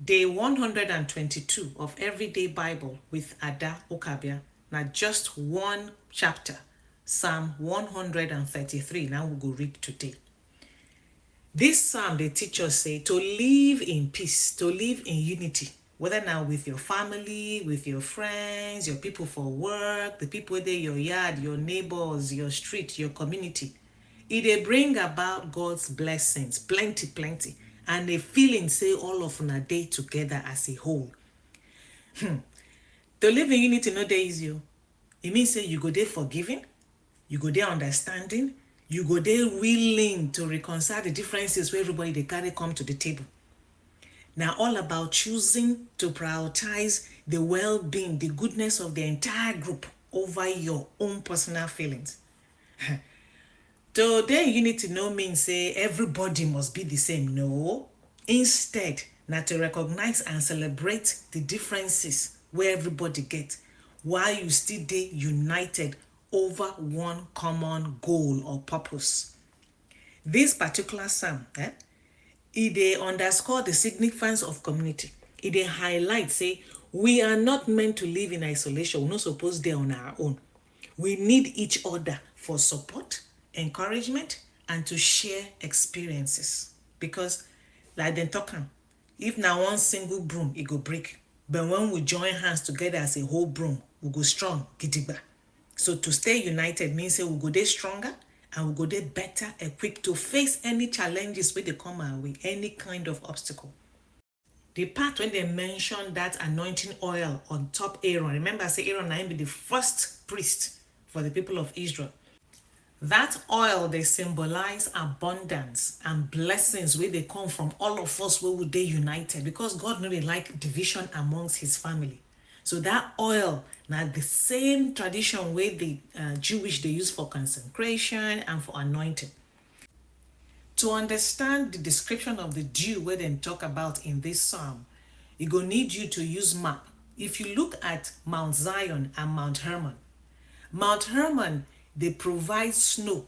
Day 122 of Everyday Bible with Ada Ukabia. Now just one chapter, Psalm 133. Now we'll go read today. This psalm, they teach us, say, to live in peace, to live in unity, whether now with your family, with your friends, your people for work, the people there, your yard, your neighbors, your street, your community. They bring about God's blessings, plenty, and a feeling, say, all of a day together as a whole. To live in unity, no day easy. It means, say, you go there forgiving, you go there understanding, you go there willing to reconcile the differences where everybody they carry come to the table. Now, all about choosing to prioritize the well-being, the goodness of the entire group over your own personal feelings. So then unity no means say everybody must be the same. No. Instead, now to recognize and celebrate the differences where everybody gets, while you still stay united over one common goal or purpose. This particular psalm, it underscore the significance of community. It highlights, say, we are not meant to live in isolation. We're not supposed to be on our own. We need each other for support, encouragement, and to share experiences. Because, like them talking, if now one single broom, it go break. But when we join hands together as a whole broom, we go strong, gidigba. So to stay united means say we go there stronger and we go there better equipped to face any challenges when they come our way, any kind of obstacle. The part when they mention that anointing oil on top Aaron, remember I say Aaron and be the first priest for the people of Israel. That oil, they symbolize abundance and blessings where they come from all of us where we they united, because God really like division amongst his family. So that oil, now the same tradition where the Jewish they use for consecration and for anointing. To understand the description of the dew where they talk about in this psalm, it go need you to use map. If you look at Mount Zion and Mount Hermon, they provide snow.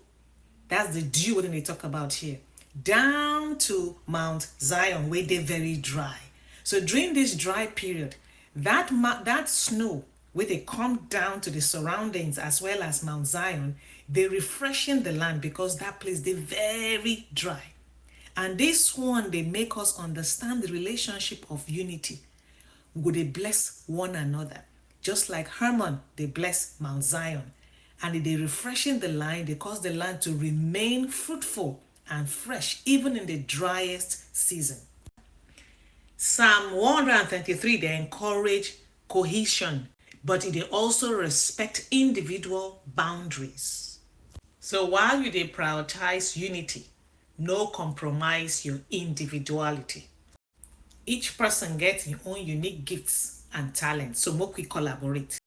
That's the dew when they talk about here. Down to Mount Zion where they're very dry. So during this dry period, that snow where they come down to the surroundings as well as Mount Zion, they're refreshing the land because that place they're very dry. And this one, they make us understand the relationship of unity. Would they bless one another? Just like Hermon, they bless Mount Zion. And they refreshing the land, they cause the land to remain fruitful and fresh even in the driest season. Psalm 133, they encourage cohesion, but they also respect individual boundaries. So while they prioritize unity, no compromise your individuality. Each person gets your own unique gifts and talents, so more we collaborate.